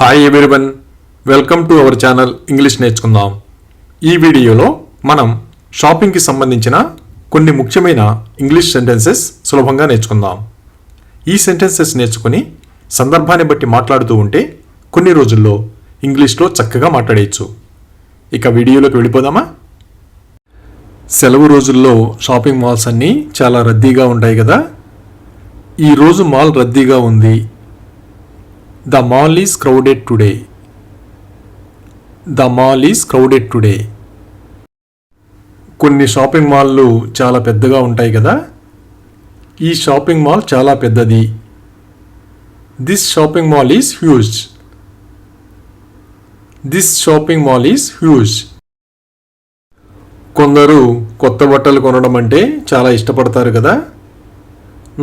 Hi everyone, welcome to our channel English నేర్చుకుందాం. ఈ వీడియోలో మనం షాపింగ్కి సంబంధించిన కొన్ని ముఖ్యమైన ఇంగ్లీష్ సెంటెన్సెస్ సులభంగా నేర్చుకుందాం. ఈ సెంటెన్సెస్ నేర్చుకుని సందర్భాన్ని బట్టి మాట్లాడుతూ ఉంటే కొన్ని రోజుల్లో ఇంగ్లీష్లో చక్కగా మాట్లాడేయచ్చు. ఇక వీడియోలోకి వెళ్ళిపోదామా? సెలవు రోజుల్లో షాపింగ్ మాల్స్ అన్నీ చాలా రద్దీగా ఉంటాయి కదా. ఈరోజు మాల్ రద్దీగా ఉంది. The mall is crowded today. The mall is crowded today. కొన్ని షాపింగ్ మాల్లు చాలా పెద్దగా ఉంటాయి కదా. ఈ షాపింగ్ మాల్ చాలా పెద్దది. This shopping mall is huge. This shopping mall is huge. కొందరు కొత్త బట్టలు కొనడం అంటే చాలా ఇష్టపడతారు కదా.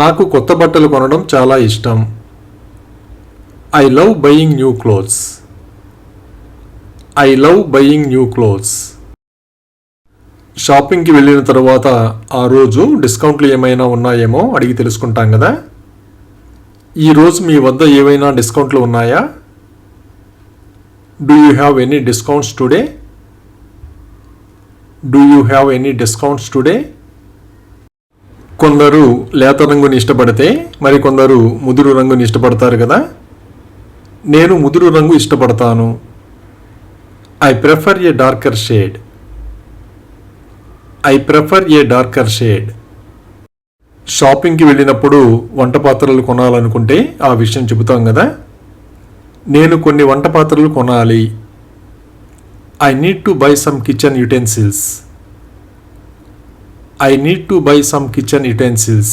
నాకు కొత్త బట్టలు కొనడం చాలా ఇష్టం. I love buying new clothes. I love buying new clothes. షాపింగ్కి వెళ్ళిన తర్వాత ఆ రోజు డిస్కౌంట్లు ఏమైనా ఉన్నాయేమో అడిగి తెలుసుకుంటాం కదా. ఈరోజు మీ వద్ద ఏవైనా డిస్కౌంట్లు ఉన్నాయా? Do you have any discounts today? Do you have any discounts today? కొందరు లేత రంగుని ఇష్టపడితే మరికొందరు ముదురు రంగుని ఇష్టపడతారు కదా. నేను ముదురు రంగు ఇష్టపడతాను. I prefer a darker shade. I prefer a darker shade. షాపింగ్కి వెళ్ళినప్పుడు వంట పాత్రలు కొనాలనుకుంటే ఆ విషయం చెబుతాం కదా. నేను కొన్ని వంట పాత్రలు కొనాలి. I need to buy some kitchen utensils. I need to buy some kitchen utensils.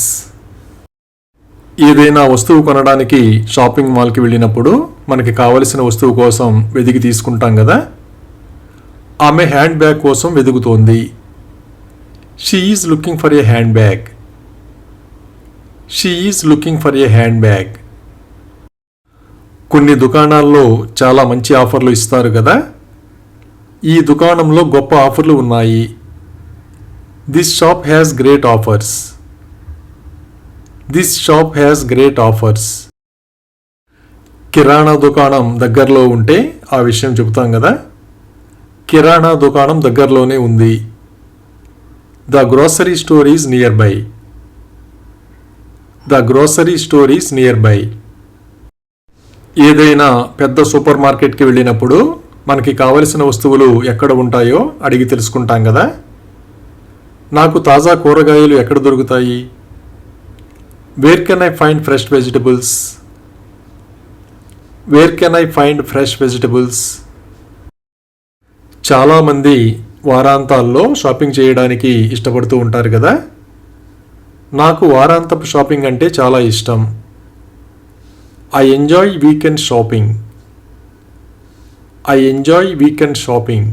ఏదైనా వస్తువు కొనడానికి షాపింగ్ మాల్కి వెళ్ళినప్పుడు మనకి కావలసిన వస్తువు కోసం వెతికి తీసుకుంటాం కదా. ఆమె హ్యాండ్ బ్యాగ్ కోసం వెతుకుతోంది. She is looking for a handbag. She is looking for a handbag. కొన్ని దుకాణాల్లో చాలా మంచి ఆఫర్లు ఇస్తారు కదా. ఈ దుకాణంలో గొప్ప ఆఫర్లు ఉన్నాయి. This shop has great offers. This shop has great offers. కిరాణా దుకాణం దగ్గరలో ఉంటే ఆ విషయం చెబుతాం కదా. కిరాణా దుకాణం దగ్గరలోనే ఉంది. The grocery store is near by. The grocery store is near by. ఏదైనా పెద్ద సూపర్ మార్కెట్కి వెళ్ళినప్పుడు మనకి కావలసిన వస్తువులు ఎక్కడ ఉంటాయో అడిగి తెలుసుకుంటాం కదా. నాకు తాజా కూరగాయలు ఎక్కడ దొరుకుతాయి? Where can I find fresh vegetables? Where can I find fresh vegetables? చాలామంది వారాంతాల్లో షాపింగ్ చేయడానికి ఇష్టపడుతూ ఉంటారు కదా. నాకు వారాంతపు షాపింగ్ అంటే చాలా ఇష్టం. I enjoy weekend shopping. I enjoy weekend shopping.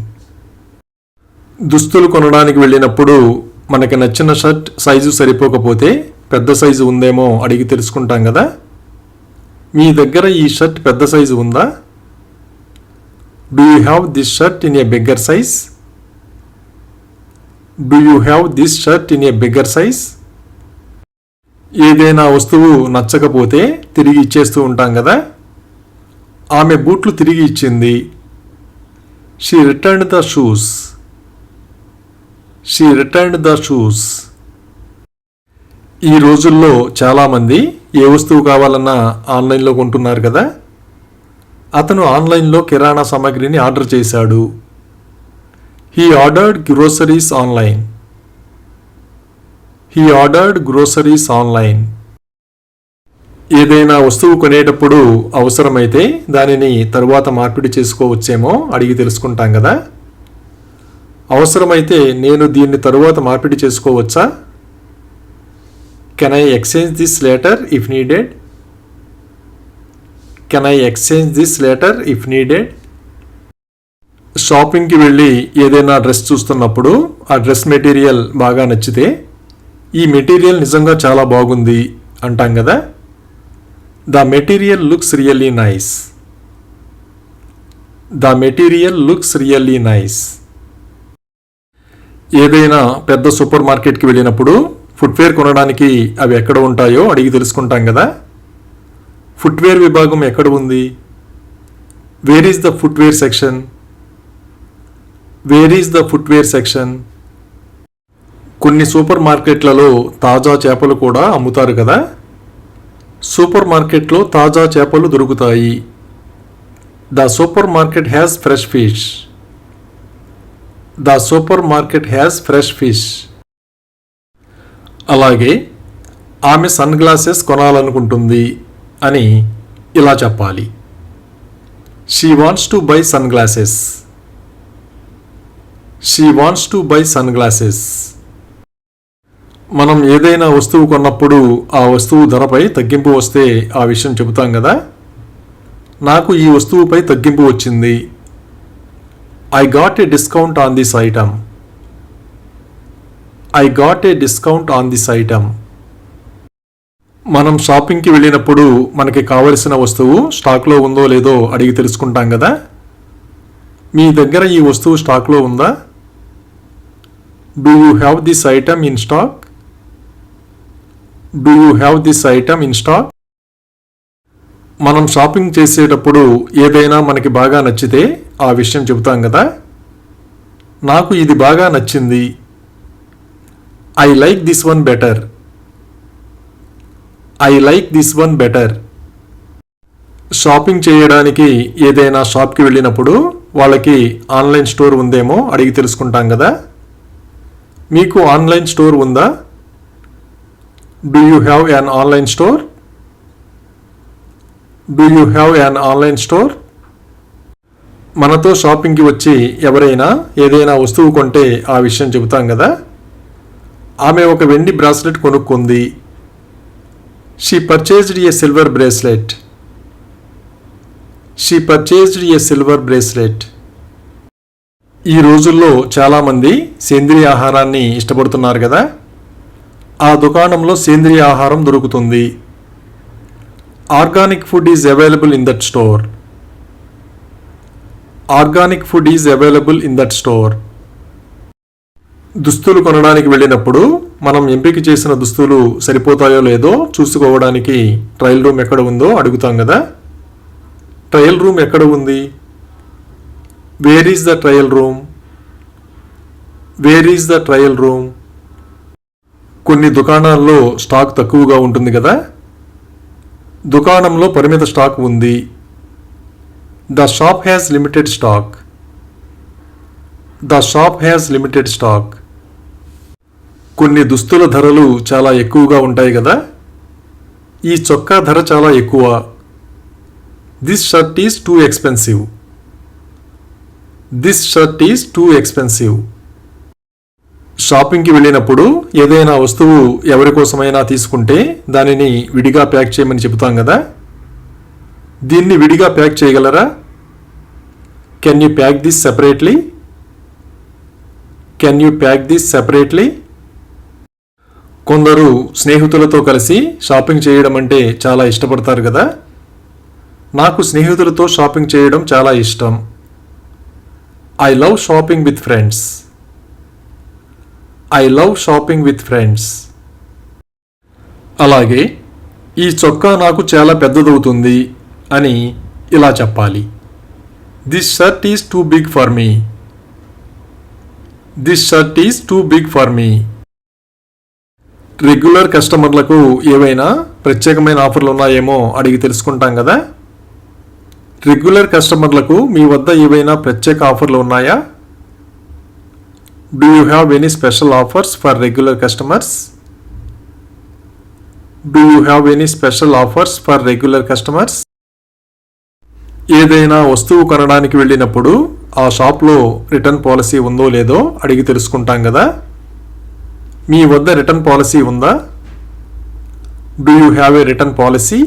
దుస్తులు కొనడానికి వెళ్ళినప్పుడు మనకి నచ్చిన షర్ట్ సైజు సరిపోకపోతే పెద్ద సైజు ఉందేమో అడిగి తెలుసుకుంటాం కదా. మీ దగ్గర ఈ షర్ట్ పెద్ద సైజు ఉందా? Do you have this shirt in a bigger size? Do you have this shirt in a bigger size? ఏదైనా వస్తువు నచ్చకపోతే తిరిగి ఇచ్చేస్తూ ఉంటాం కదా. ఆమె బూట్లు తిరిగి ఇచ్చింది. She returned the shoes. She returned the shoes. ఈ రోజుల్లో చాలామంది ఏ వస్తువు కావాలన్నా ఆన్లైన్లో కొంటున్నారు కదా. అతను ఆన్లైన్లో కిరాణా సామాగ్రిని ఆర్డర్ చేశాడు. He ordered groceries online. He ordered groceries online. ఏదైనా వస్తువు కొనేటప్పుడు అవసరమైతే దానిని తరువాత మార్పిడి చేసుకోవచ్చేమో అడిగి తెలుసుకుంటాం కదా. అవసరమైతే నేను దీన్ని తరువాత మార్పిడి చేసుకోవచ్చా? Can I exchange this later if needed? Can I exchange this later if needed? షాపింగ్కి వెళ్ళి ఏదైనా డ్రెస్ చూస్తున్నప్పుడు ఆ డ్రెస్ మెటీరియల్ బాగా నచ్చితే ఈ మెటీరియల్ నిజంగా చాలా బాగుంది అంటాం కదా. The material looks really nice. The material looks really nice. ఏదైనా పెద్ద సూపర్ మార్కెట్కి వెళ్ళినప్పుడు ఫుట్వేర్ కొనడానికి అవి ఎక్కడ ఉంటాయో అడిగి తెలుసుకుంటాం కదా. ఫుట్వేర్ విభాగం ఎక్కడ ఉంది? Where is the footwear section? Where is the footwear section? కొన్ని సూపర్ మార్కెట్లలో తాజా చేపలు కూడా అమ్ముతారు కదా. సూపర్ మార్కెట్లో తాజా చేపలు దొరుకుతాయి. The super market has fresh fish. The super market has fresh fish. అలాగే ఆమె సన్ గ్లాసెస్ కొనాలనుకుంటుంది అని ఇలా చెప్పాలి. She wants to buy sunglasses. She wants to buy sunglasses. మనం ఏదైనా వస్తువు కొన్నప్పుడు ఆ వస్తువు ధరపై తగ్గింపు వస్తే ఆ విషయం చెబుతాం కదా. నాకు ఈ వస్తువుపై తగ్గింపు వచ్చింది. I got a discount on this item. I got a discount on this item. మనం షాపింగ్కి వెళ్ళినప్పుడు మనకి కావలసిన వస్తువు స్టాక్లో ఉందో లేదో అడిగి తెలుసుకుంటాం కదా. మీ దగ్గర ఈ వస్తువు స్టాక్లో ఉందా? Do you have this item in stock? Do you have this item in stock? మనం షాపింగ్ చేసేటప్పుడు ఏదైనా మనకి బాగా నచ్చితే ఆ విషయం చెబుతాం కదా. నాకు ఇది బాగా నచ్చింది. I like this one better. I like this one better. Shopping చేయడానికి ఏదైనా షాప్కి వెళ్ళినప్పుడు వాళ్ళకి ఆన్లైన్ స్టోర్ ఉందేమో అడిగి తెలుసుకుంటాం కదా. మీకు ఆన్లైన్ స్టోర్ ఉందా? Do you have an online store? Do you have an online store? మనతో షాపింగ్కి వచ్చి ఎవరైనా ఏదైనా వస్తువు కొంటే ఆ విషయం చెబుతాం కదా. ఆమె ఒక వెండి బ్రాస్లెట్ కొనుక్కుంది. She purchased a silver bracelet. She purchased a silver bracelet. ఈ రోజుల్లో చాలామంది సేంద్రియ ఆహారాన్ని ఇష్టపడుతున్నారు కదా. ఆ దుకాణంలో సేంద్రియ ఆహారం దొరుకుతుంది. Organic food is available in that store. Organic food is available in that store. దుస్తులు కొనడానికి వెళ్ళినప్పుడు మనం ఎంపిక చేసిన దుస్తులు సరిపోతాయో లేదో చూసుకోవడానికి ట్రయల్ రూమ్ ఎక్కడ ఉందో అడుగుతాం కదా. ట్రయల్ రూమ్ ఎక్కడ ఉంది? Where is the trial room? Where is the trial room? కొన్ని దుకాణాల్లో స్టాక్ తక్కువగా ఉంటుంది కదా. దుకాణంలో పరిమిత స్టాక్ ఉంది. The shop has limited stock. The shop has limited stock. కొన్ని దుస్తుల ధరలు చాలా ఎక్కువగా ఉంటాయి కదా. ఈ చొక్కా ధర చాలా ఎక్కువ. This shirt is too expensive. This shirt is too expensive. షాపింగ్కి వెళ్ళినప్పుడు ఏదైనా వస్తువు ఎవరి కోసమైనా తీసుకుంటే దానిని విడిగా ప్యాక్ చేయమని చెబుతాం కదా. దీన్ని విడిగా ప్యాక్ చేయగలరా? Can you pack this separately? Can you pack this separately? కొందరు స్నేహితులతో కలిసి షాపింగ్ చేయడం అంటే చాలా ఇష్టపడతారు కదా. నాకు స్నేహితులతో షాపింగ్ చేయడం చాలా ఇష్టం. I love shopping with friends. I love shopping with friends. అలాగే ఈ చొక్కా నాకు చాలా పెద్దదవుతుంది అని ఇలా చెప్పాలి. This shirt is too big for me. This shirt is too big for me. Regular కస్టమర్లకు ఏవైనా ప్రత్యేకమైన ఆఫర్లు ఉన్నాయేమో అడిగి తెలుసుకుంటాం కదా. రెగ్యులర్ కస్టమర్లకు మీ వద్ద ఏవైనా ప్రత్యేక ఆఫర్లు ఉన్నాయా? Do you have any special offers for regular customers? Do you have any special offers for regular customers? ఏదైనా వస్తువు కొనడానికి వెళ్ళినప్పుడు ఆ షాప్లో రిటర్న్ పాలసీ ఉందో లేదో అడిగి తెలుసుకుంటాం కదా. మీ వద్ద రిటర్న్ పాలసీ ఉందా? Do you have a return policy?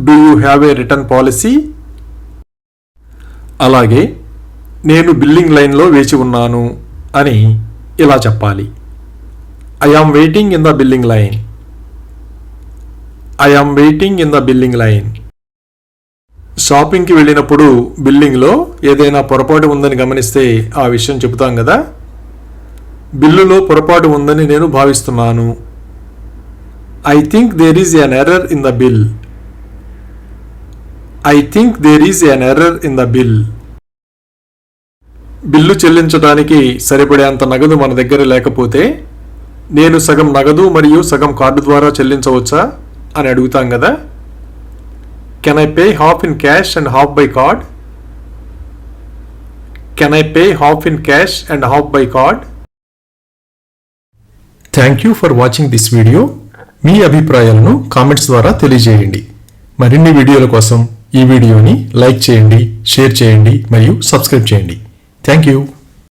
Do you have a return policy? అలాగే నేను బిల్లింగ్ లైన్లో వేచి ఉన్నాను అని ఇలా చెప్పాలి. I am waiting in the billing line. I am waiting in the billing line. షాపింగ్కి వెళ్ళినప్పుడు బిల్లింగ్లో ఏదైనా పొరపాటు ఉందని గమనిస్తే ఆ విషయం చెబుతాం కదా. బిల్లులో పొరపాటు ఉందని నేను భావిస్తున్నాను. I think there is an error in the bill. I think there is an error in the bill. Bill చెల్లించడానికి సరిపడేంత నగదు మన దగ్గర లేకపోతే నేను సగం నగదు మరియు సగం కార్డు ద్వారా చెల్లించవచ్చా అని అడుగుతాం కదా. Can I pay half in cash and half by card? Can I pay half in cash and half by card? Thank you for watching this video. మీ అభిప్రాయాలను కామెంట్స్ ద్వారా తెలియజేయండి. మరిన్ని వీడియోల కోసం ఈ వీడియోని లైక్ చేయండి, షేర్ చేయండి మరియు సబ్స్క్రైబ్ చేయండి. Thank you.